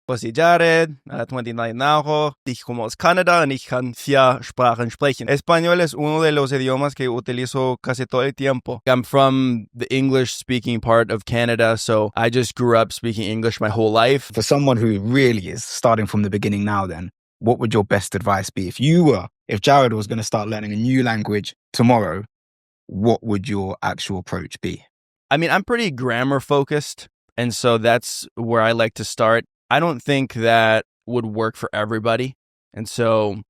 Was si Jared, 29 na ako, ich komme aus Kanada und ich kann 4 Sprachen sprechen. Español es uno de los idiomas que utilizo casi todo el tiempo. I'm from the English-speaking part of Canada, so I just grew up speaking English my whole life. For someone who really is starting from the beginning now then, what would your best advice be? If Jared was going to start learning a new language tomorrow, what would your actual approach be? I mean, I'm pretty grammar focused, and so that's where I like to start. I don't think that would work for everybody. And so,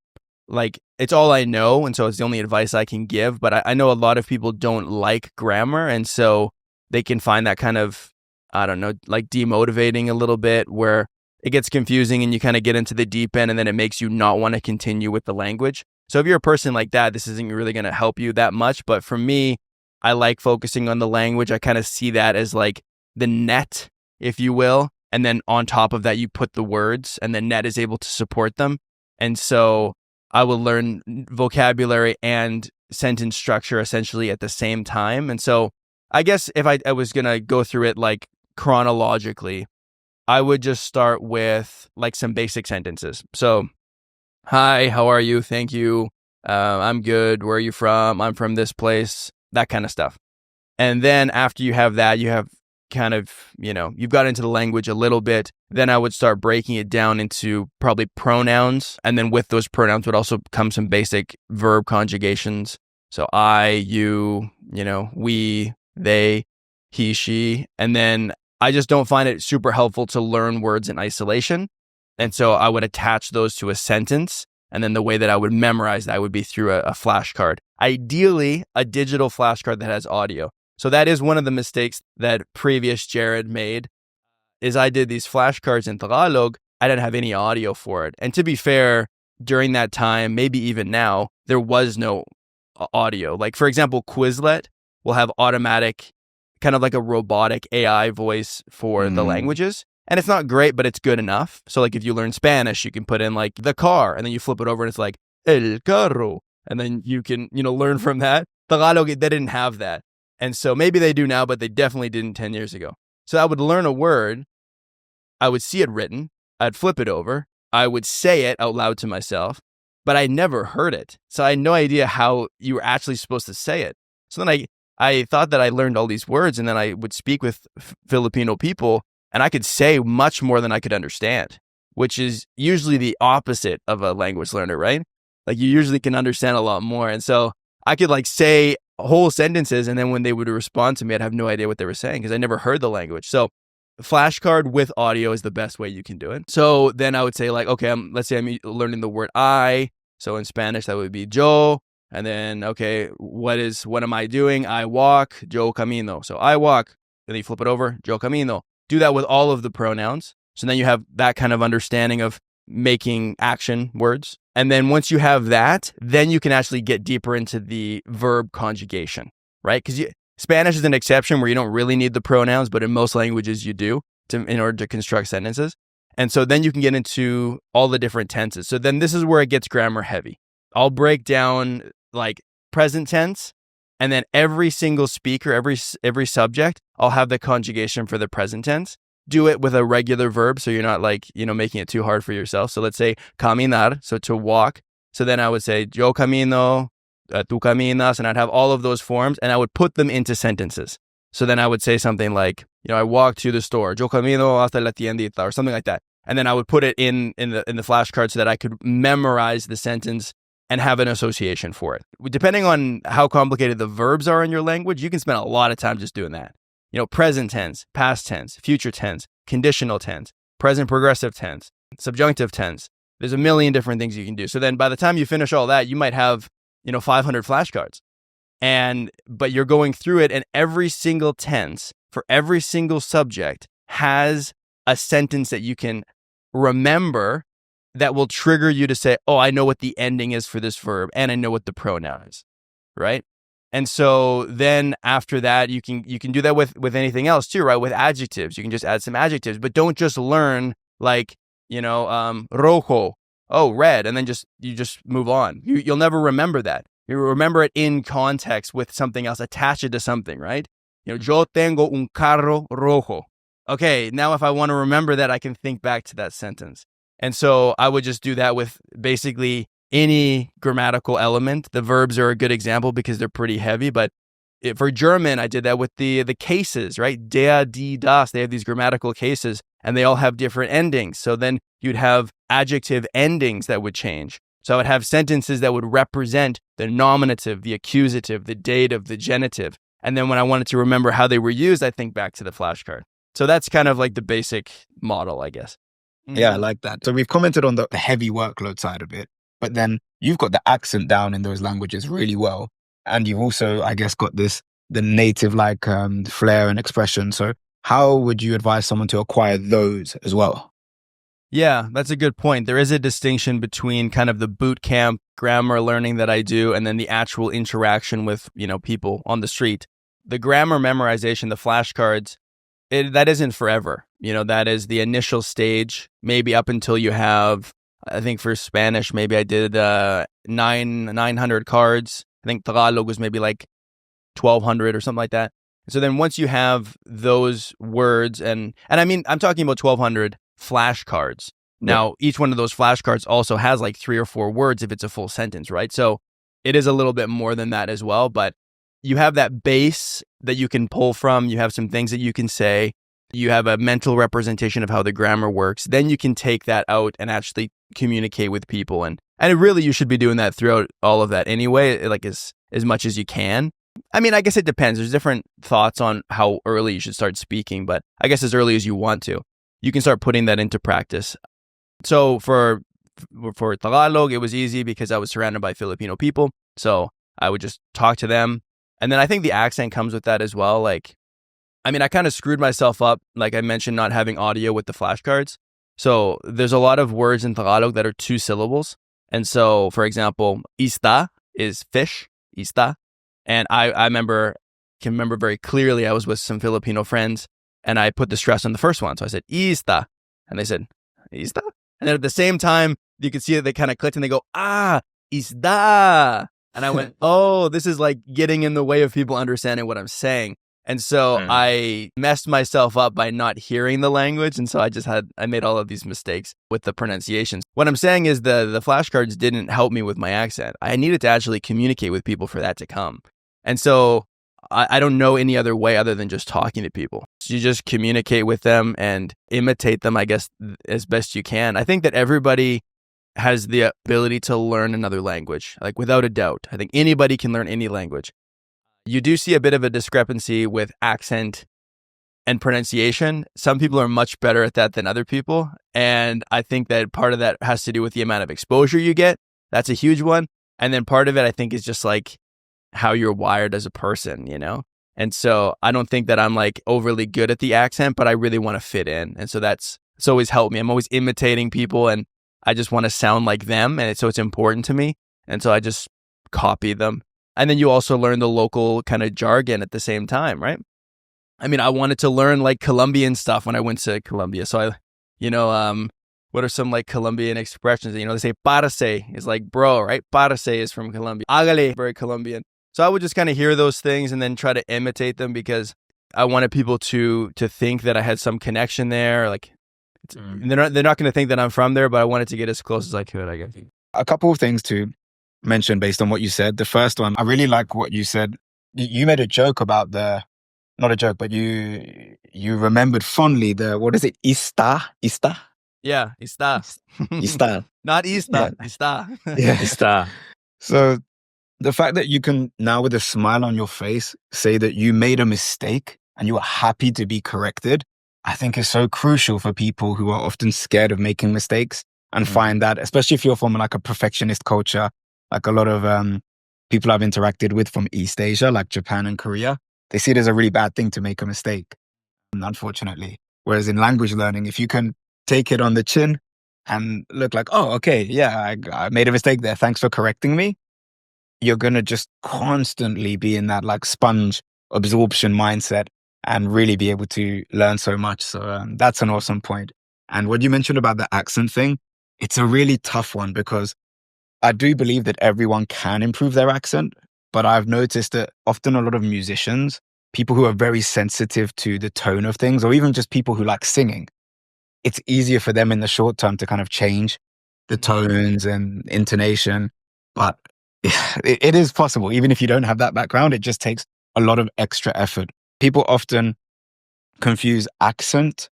it's all I know. And so it's the only advice I can give. But I know a lot of people don't like grammar. And so they can find that kind of, demotivating a little bit, where it gets confusing and you kind of get into the deep end and then it makes you not want to continue with the language. So if you're a person like that, this isn't really going to help you that much. But for me, I like focusing on the language. I kind of see that as like the net, if you will. And then on top of that, you put the words and the net is able to support them. And so I will learn vocabulary and sentence structure essentially at the same time. And so I guess if I was going to go through it like chronologically, I would just start with like some basic sentences. So, hi, how are you? Thank you. I'm good. Where are you from? I'm from this place. That kind of stuff. And then after you have that, you have kind of, you've got into the language a little bit. Then I would start breaking it down into probably pronouns. And then with those pronouns would also come some basic verb conjugations. So I, you, we, they, he, she. And then I just don't find it super helpful to learn words in isolation. And so I would attach those to a sentence. And then the way that I would memorize that would be through a flashcard. Ideally, a digital flashcard that has audio. So that is one of the mistakes that previous Jared made, is I did these flashcards in Tagalog. I didn't have any audio for it. And to be fair, during that time, maybe even now, there was no audio. Like, for example, Quizlet will have automatic, kind of like a robotic AI voice for the languages. And it's not great, but it's good enough. So like if you learn Spanish, you can put in like the car, and then you flip it over and it's like el carro. And then you can, learn from that. Tagalog, they didn't have that. And so maybe they do now, but they definitely didn't 10 years ago. So I would learn a word, I would see it written, I'd flip it over, I would say it out loud to myself, but I never heard it. So I had no idea how you were actually supposed to say it. So then I thought that I learned all these words, and then I would speak with Filipino people, and I could say much more than I could understand, which is usually the opposite of a language learner, right? Like you usually can understand a lot more. And so I could like say whole sentences, and then when they would respond to me, I'd have no idea what they were saying because I never heard the language. So flashcard with audio is the best way you can do it. So then I would say like, okay, let's say I'm learning the word I. So in Spanish, that would be yo. And then, okay, what am I doing? I walk, yo camino. So I walk, and then you flip it over, yo camino. Do that with all of the pronouns. So then you have that kind of understanding of making action words. And then once you have that, then you can actually get deeper into the verb conjugation, right? Because Spanish is an exception where you don't really need the pronouns, but in most languages you do in order to construct sentences. And so then you can get into all the different tenses. So then this is where it gets grammar heavy. I'll break down like present tense, and then every single speaker, every subject, I'll have the conjugation for the present tense. Do it with a regular verb, so you're not like, making it too hard for yourself. So let's say caminar, so to walk. So then I would say yo camino, tú caminas, and I'd have all of those forms, and I would put them into sentences. So then I would say something like, I walked to the store, yo camino hasta la tiendita, or something like that. And then I would put it in the flashcard so that I could memorize the sentence and have an association for it. Depending on how complicated the verbs are in your language, you can spend a lot of time just doing that. Present tense, past tense, future tense, conditional tense, present progressive tense, subjunctive tense. There's a million different things you can do. So then by the time you finish all that, you might have, 500 flashcards. But you're going through it, and every single tense for every single subject has a sentence that you can remember that will trigger you to say, oh, I know what the ending is for this verb, and I know what the pronoun is, right? And so then after that, you can do that with anything else too, right? With adjectives, you can just add some adjectives, but don't just learn like, rojo, oh, red, and then you just move on. You'll never remember that. You remember it in context with something else, attach it to something, right? Yo tengo un carro rojo. okay, now if I want to remember that, I can think back to that sentence. And so I would just do that with basically any grammatical element. The verbs are a good example because they're pretty heavy, but for German, I did that with the cases, right? Der, die, das. They have these grammatical cases and they all have different endings. So then you'd have adjective endings that would change. So I would have sentences that would represent the nominative, the accusative, the dative, the genitive. And then when I wanted to remember how they were used, I think back to the flashcard. So that's kind of like the basic model, I guess. Yeah, I like that. So we've commented on the heavy workload side of it, but then you've got the accent down in those languages really well. And you've also, I guess, got the native like flair and expression. So how would you advise someone to acquire those as well? Yeah, that's a good point. There is a distinction between kind of the boot camp grammar learning that I do and then the actual interaction with, people on the street. The grammar memorization, the flashcards, that isn't forever. That is the initial stage, maybe up until you have, I think for Spanish, maybe I did 900 cards. I think Tagalog was maybe like 1,200 or something like that. So then once you have those words, and I mean, I'm talking about 1,200 flashcards. Now, each one of those flashcards also has like 3 or 4 words if it's a full sentence, right? So it is a little bit more than that as well, but you have that base that you can pull from. You have some things that you can say. You have a mental representation of how the grammar works. Then you can take that out and actually communicate with people. And really, you should be doing that throughout all of that anyway, like as much as you can. I mean, I guess it depends. There's different thoughts on how early you should start speaking, but I guess as early as you want to, you can start putting that into practice. So for Tagalog, it was easy because I was surrounded by Filipino people. So I would just talk to them. And then I think the accent comes with that as well. Like, I mean, I kind of screwed myself up, like I mentioned, not having audio with the flashcards. So there's a lot of words in Tagalog that are 2 syllables. And so, for example, isda is fish, isda. And I can remember very clearly, I was with some Filipino friends and I put the stress on the first one. So I said, isda. And they said, isda? And then at the same time, you could see that they kind of clicked and they go, isda. And I went, oh, this is like getting in the way of people understanding what I'm saying. And so I messed myself up by not hearing the language. And so I made all of these mistakes with the pronunciations. What I'm saying is the flashcards didn't help me with my accent. I needed to actually communicate with people for that to come. And so I don't know any other way other than just talking to people. So you just communicate with them and imitate them, I guess, as best you can. I think that everybody has the ability to learn another language, like without a doubt. I think anybody can learn any language. You do see a bit of a discrepancy with accent and pronunciation. Some people are much better at that than other people. And I think that part of that has to do with the amount of exposure you get. That's a huge one. And then part of it, I think, is just like how you're wired as a person, And so I don't think that I'm like overly good at the accent, but I really want to fit in. And so it's always helped me. I'm always imitating people and I just want to sound like them. And so it's important to me. And so I just copy them. And then you also learn the local kind of jargon at the same time, right? I mean, I wanted to learn like Colombian stuff when I went to Colombia. So what are some like Colombian expressions? They say parce is like bro, right? Parce is from Colombia. Hágale, very Colombian. So I would just kind of hear those things and then try to imitate them because I wanted people to think that I had some connection there. Like they're not going to think that I'm from there, but I wanted to get as close as I could, I guess. A couple of things to mention based on what you said. The first one, I really like what you said. You made a joke about not a joke, but you remembered fondly what is it? Ista? Yeah, ista. Ista. Not ista, Yeah. ista. Yeah, ista. So the fact that you can now with a smile on your face say that you made a mistake and you are happy to be corrected, I think is so crucial for people who are often scared of making mistakes and find that, especially if you're from like a perfectionist culture, like a lot of people I've interacted with from East Asia, like Japan and Korea, they see it as a really bad thing to make a mistake, unfortunately. Whereas in language learning, if you can take it on the chin and look like, oh, okay, yeah, I made a mistake there. Thanks for correcting me. You're going to just constantly be in that like sponge absorption mindset and really be able to learn so much. So that's an awesome point. And what you mentioned about the accent thing, it's a really tough one because I do believe that everyone can improve their accent, but I've noticed that often a lot of musicians people who are very sensitive to the tone of things, or even just people who like singing, it's easier for them in the short term to kind of change the tones and intonation. But it is possible. Even if you don't have that background, it just takes a lot of extra effort. People often confuse accent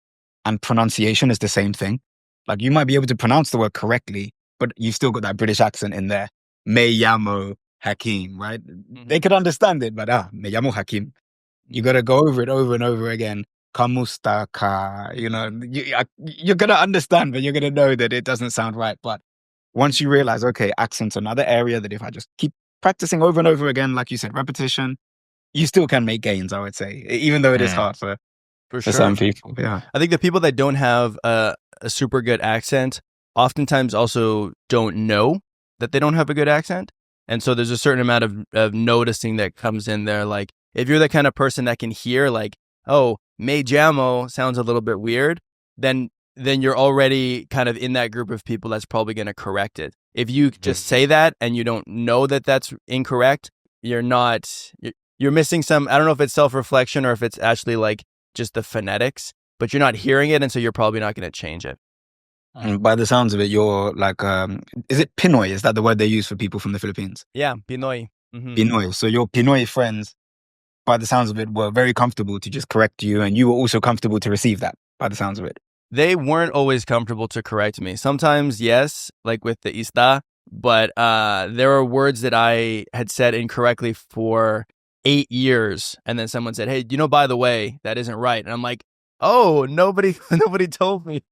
and pronunciation as the same thing. Like you might be able to pronounce the word correctly, but you've still got that British accent in there. Me llamo Hakim, right? They could understand it, but me llamo Hakim. You got to go over it over and over again. Kamusta ka, you're going to understand, but you're going to know that it doesn't sound right. But once you realize, okay, accent's another area that if I just keep practicing over and over again, like you said, repetition, you still can make gains, I would say, even though it is hard for sure. some people. Yeah. I think the people that don't have a super good accent oftentimes also don't know that they don't have a good accent. And so there's a certain amount of noticing that comes in there. Like if you're the kind of person that can hear like, oh, me llamo sounds a little bit weird, then you're already kind of in that group of people that's probably going to correct it. If you just say that and you don't know that that's incorrect, you're missing some, I don't know if it's self-reflection or if it's actually like just the phonetics, but you're not hearing it. And so you're probably not going to change it. And by the sounds of it, you're like, is it Pinoy? Is that the word they use for people from the Philippines? Yeah, Pinoy. Mm-hmm. Pinoy. So your Pinoy friends, by the sounds of it, were very comfortable to just correct you, and you were also comfortable to receive that, by the sounds of it. They weren't always comfortable to correct me. Sometimes, yes, like with the ista, but there are words that I had said incorrectly for 8 years, and then someone said, hey, by the way, that isn't right. And I'm like, oh, nobody told me.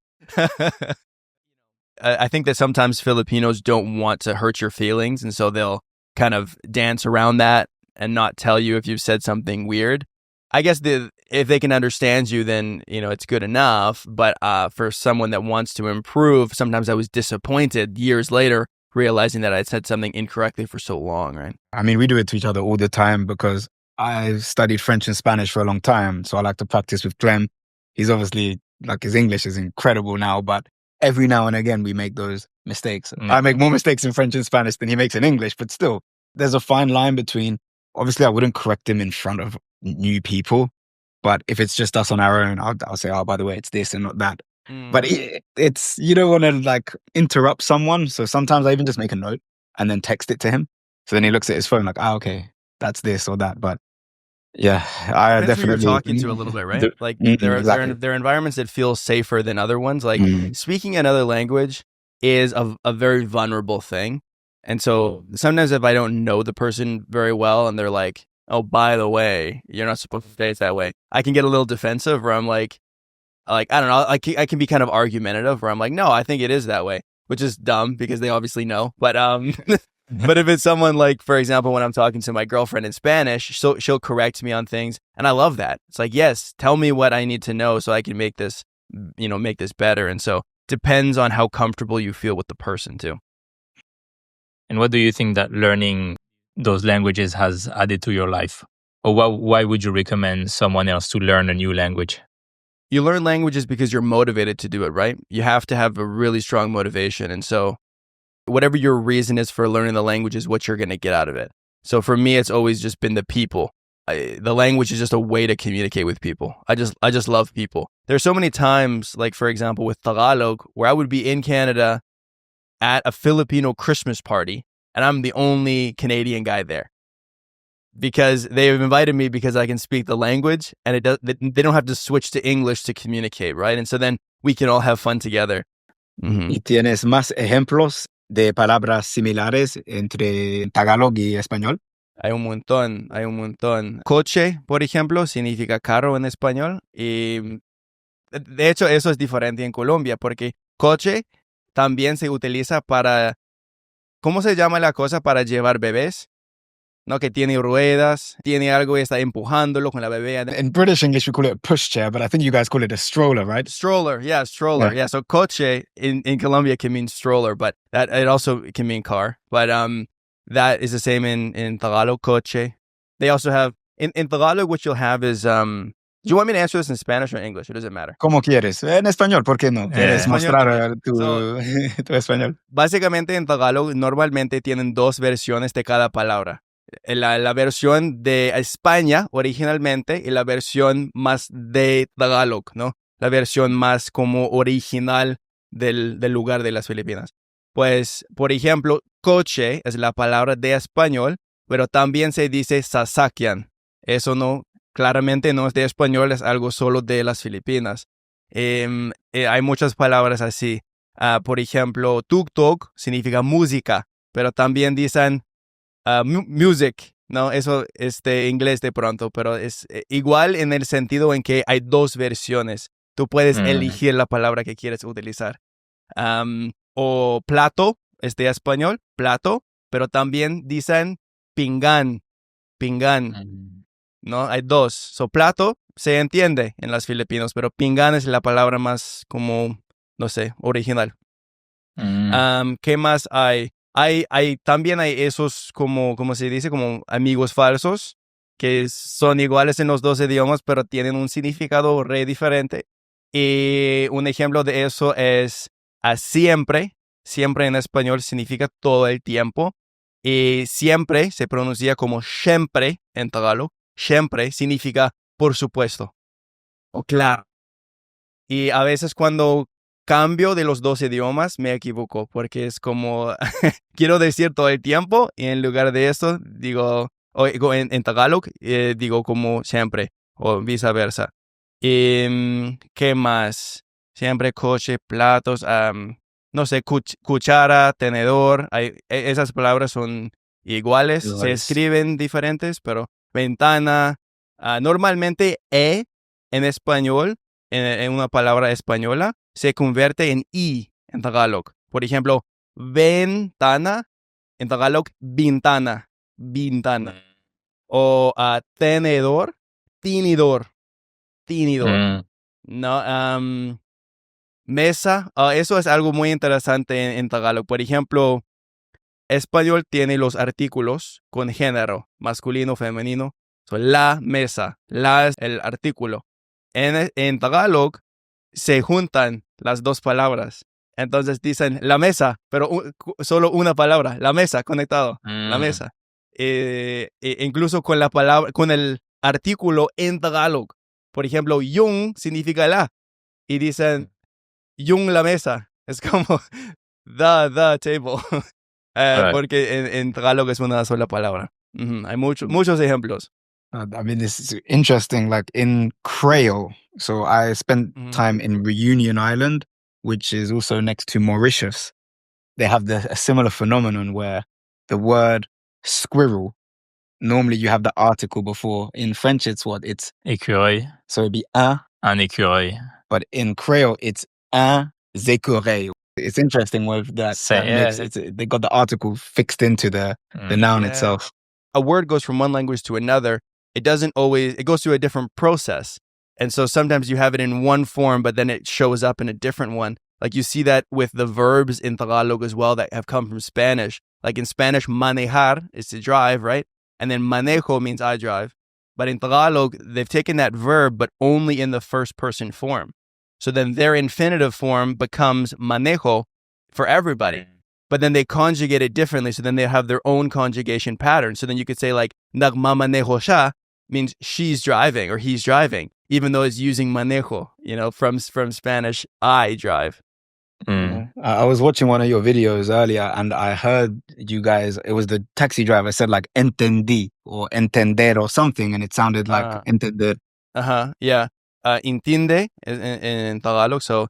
I think that sometimes Filipinos don't want to hurt your feelings, and so they'll kind of dance around that and not tell you if you've said something weird. I guess if they can understand you, then it's good enough. But for someone that wants to improve, sometimes I was disappointed years later, realizing that I'd said something incorrectly for so long, right? I mean, we do it to each other all the time because I've studied French and Spanish for a long time, so I like to practice with Clem. He's obviously, like, his English is incredible now, but every now and again we make those mistakes. I make more mistakes in French and Spanish than he makes in English, but still, there's a fine line between, obviously I wouldn't correct him in front of new people, but if it's just us on our own, I'll say, oh, by the way, it's this and not that. But it's, you don't want to like interrupt someone. So sometimes I even just make a note and then text it to him. So then he looks at his phone like, okay, that's this or that. But yeah, I Depends definitely. who you're talking to a little bit, right? Like there are environments that feel safer than other ones. Like speaking another language is a very vulnerable thing. And so sometimes if I don't know the person very well and they're like, oh, by the way, you're not supposed to say it that way, I can get a little defensive where I'm like, I don't know, I can be kind of argumentative where I'm like, no, I think it is that way, which is dumb because they obviously know. But but if it's someone like, for example, when I'm talking to my girlfriend in Spanish, so she'll correct me on things. And I love that. It's like, yes, tell me what I need to know so I can make this better. And so depends on how comfortable you feel with the person too. And what do you think that learning those languages has added to your life? Or why would you recommend someone else to learn a new language? You learn languages because you're motivated to do it, right? You have to have a really strong motivation. And so whatever your reason is for learning the language is what you're going to get out of it. So for me, it's always just been the people. The language is just a way to communicate with people. I just love people. There's so many times, like for example, with Tagalog, where I would be in Canada at a Filipino Christmas party, and I'm the only Canadian guy there. Because they have invited me because I can speak the language, and they don't have to switch to English to communicate, right? And so then we can all have fun together. ¿Y tienes más ejemplos de palabras similares entre Tagalog y español? Hay un montón. Coche, por ejemplo, significa carro en español. Y de hecho, eso es diferente en Colombia, porque coche también se utiliza para, ¿cómo se llama la cosa para llevar bebés? No, que tiene ruedas, tiene algo y está empujándolo con la bebé. In British English, we call it a pushchair, but I think you guys call it a stroller, right? Stroller. Yeah. So coche in Colombia can mean stroller, but that it also can mean car. But that is the same in Tagalog, coche. They also have, in Tagalog, what you'll have is, do you want me to answer this in Spanish or English? It doesn't matter. Como quieres. En español, ¿por qué no? ¿Quieres mostrar tu español? Básicamente en Tagalog normalmente tienen dos versiones de cada palabra. la versión de España originalmente y la versión más de Tagalog, ¿no? La versión más como original del lugar de las Filipinas. Pues, por ejemplo, coche es la palabra de español, pero también se dice sasakyan. Eso no, claramente no es de español, es algo solo de las Filipinas. Hay muchas palabras así. Por ejemplo, tuk-tuk significa música, pero también dicen music, ¿no? Eso es de inglés de pronto, pero es igual en el sentido en que hay dos versiones. Tú puedes elegir la palabra que quieres utilizar. O plato es de español, plato, pero también dicen pingán, ¿no? Hay dos. So, plato se entiende en las Filipinas, pero pingán es la palabra más como, no sé, original. ¿Qué más hay? También hay esos como se dice, como amigos falsos, que son iguales en los dos idiomas, pero tienen un significado re diferente. Y un ejemplo de eso es siempre. Siempre en español significa todo el tiempo. Y siempre se pronuncia como siempre en Tagalog. Siempre significa por supuesto o claro. Y a veces cuando cambio de los dos idiomas me equivoco porque es como quiero decir todo el tiempo y en lugar de eso digo en Tagalog digo como siempre o viceversa. ¿Qué más? Siempre coche, platos, no sé, cuchara, tenedor. Esas palabras son iguales, se escriben diferentes, pero ventana. Normalmente en español, en una palabra española, se convierte en i en Tagalog. Por ejemplo, ventana, en Tagalog, ventana. O tenedor, tinidor. No, mesa, eso es algo muy interesante en Tagalog. Por ejemplo, español tiene los artículos con género, masculino, femenino. So, la mesa, la es el artículo. En Tagalog se juntan las dos palabras. Entonces dicen la mesa, pero solo una palabra, la mesa, conectado, la mesa. Incluso con la palabra, con el artículo en Tagalog. Por ejemplo, yung significa la. Y dicen yung la mesa. Es como the table. Porque en Tagalog es una sola palabra. Hay muchos ejemplos. I mean, this is interesting. Like in Creole, so I spent time in Reunion Island, which is also next to Mauritius. They have a similar phenomenon where the word squirrel, normally you have the article before. In French, it's what? It's écureuil. So it'd be un écureuil. But in Creole, it's un écureuil. It's interesting with that mix. They got the article fixed into the noun itself. A word goes from one language to another. It goes through a different process. And so sometimes you have it in one form, but then it shows up in a different one. Like you see that with the verbs in Tagalog as well that have come from Spanish. Like in Spanish, manejar is to drive, right? And then manejo means I drive. But in Tagalog, they've taken that verb, but only in the first person form. So then their infinitive form becomes manejo for everybody. But then they conjugate it differently. So then they have their own conjugation pattern. So then you could say like, nagmamanejo siya means she's driving or he's driving, even though it's using manejo, from Spanish, I drive. I was watching one of your videos earlier and I heard you guys, it was the taxi driver said like entendí or entender or something, and it sounded like entender. Yeah. Entiende in Tagalog. So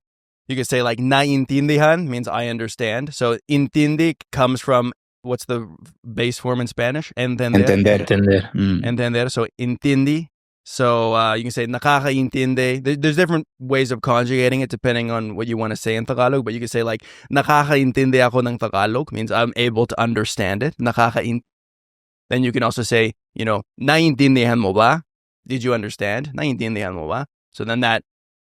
you could say like naiintindihan means I understand. So intindi comes from what's the base form in Spanish? Entender. Entender. So intindi. So you can say nakakaintindi. There's different ways of conjugating it depending on what you want to say in Tagalog. But you can say like nakakaintindi ako ng Tagalog means I'm able to understand it. Then you can also say, naiintindihan mo ba? Did you understand? Naiintindihan mo ba? So then that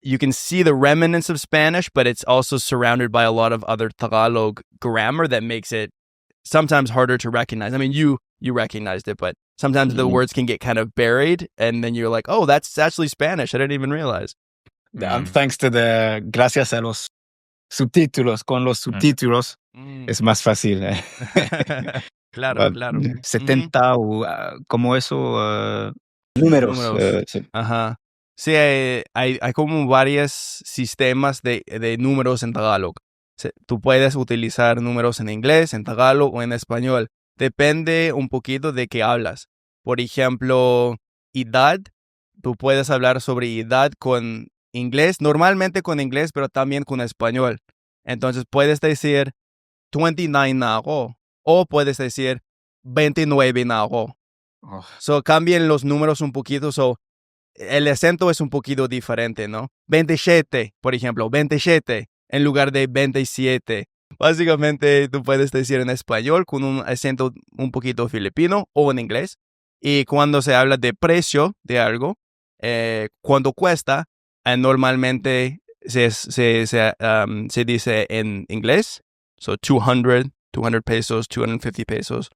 you can see the remnants of Spanish, but it's also surrounded by a lot of other Tagalog grammar that makes it sometimes harder to recognize. I mean, you recognized it, but sometimes the words can get kind of buried, and then you're like, oh, that's actually Spanish. I didn't even realize. Thanks to gracias a los subtítulos, con los subtítulos, Es más fácil. Claro, But, claro. Ujú. 70 o como eso, números. Números. Sí. Ajá. Sí, hay como varios sistemas de números en Tagalog. Tú puedes utilizar números en inglés, en Tagalog o en español. Depende un poquito de qué hablas. Por ejemplo, edad. Tú puedes hablar sobre edad con inglés, normalmente con inglés, pero también con español. Entonces puedes decir 29 na ako o puedes decir 29 na ako. Oh, So cambien los números un poquito. So el acento es un poquito diferente, ¿no? 27, por ejemplo, 27 en lugar de 27. Básicamente tú puedes decir en español con un acento un poquito filipino o en inglés. Y cuando se habla de precio de algo, cuánto cuesta, normalmente se dice en inglés. So 200 pesos, 250 pesos.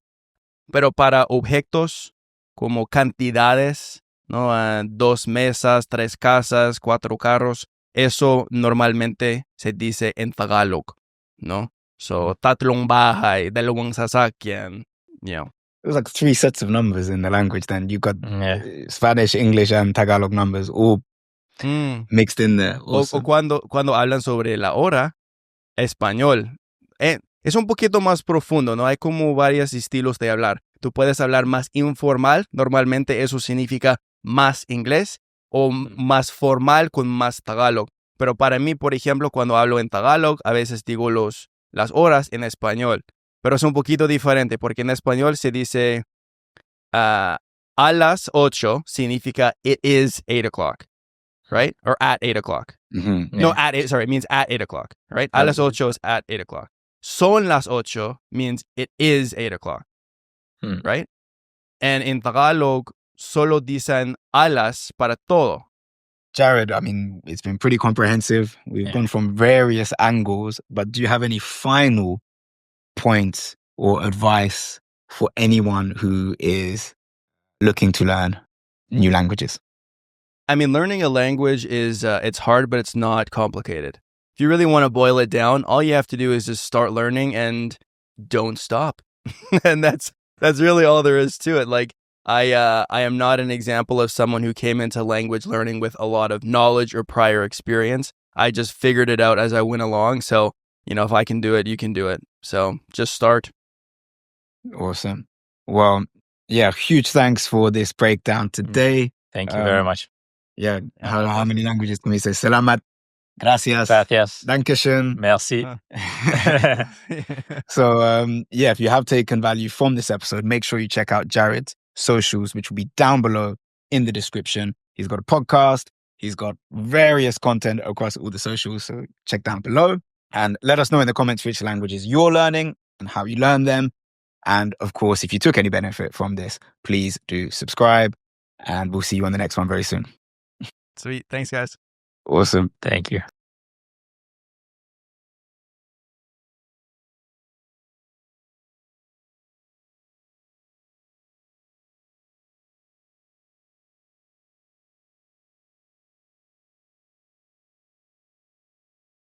Pero para objetos como cantidades, ¿no? 2 mesas, 3 casas, 4 carros, eso normalmente se dice en Tagalog, ¿no? So, tatlong bahay, dalawang sasakyan, you know. It was like 3 sets of numbers in the language then. You got Yeah. Spanish, English, and Tagalog numbers all mixed in there. O Awesome. cuando hablan sobre la hora, español. Es un poquito más profundo, ¿no? Hay como varios estilos de hablar. Tú puedes hablar más informal, normalmente eso significa más inglés, o más formal con más Tagalog. Pero para mí, por ejemplo, cuando hablo en Tagalog, a veces digo las horas en español. Pero es un poquito diferente, porque en español se dice a las 8 significa it is 8 o'clock, right? Or at 8 o'clock. Mhm. No, it means at 8 o'clock, right? A las 8 is at 8 o'clock. Son las 8 means it is 8 o'clock, right? And in Tagalog, solo dicen alas para todo. Jared, I mean, it's been pretty comprehensive. We've gone from various angles, but do you have any final points or advice for anyone who is looking to learn new languages? I mean, learning a language is, it's hard, but it's not complicated. If you really want to boil it down, all you have to do is just start learning and don't stop. And that's really all there is to it. Like, I am not an example of someone who came into language learning with a lot of knowledge or prior experience. I just figured it out as I went along. So, if I can do it, you can do it. So just start. Awesome. Well, yeah, huge thanks for this breakdown today. Thank you very much. Yeah, how many languages can we say? Salamat, gracias, Gracias. dankeschön. Merci. So, yeah, if you have taken value from this episode, make sure you check out Jared's socials, which will be down below in the description. He's got a podcast. He's got various content across all the socials. So check down below and let us know in the comments which languages you're learning and how you learn them. And of course, if you took any benefit from this, please do subscribe and we'll see you on the next one very soon. Sweet. Thanks, guys. Awesome. Thank you.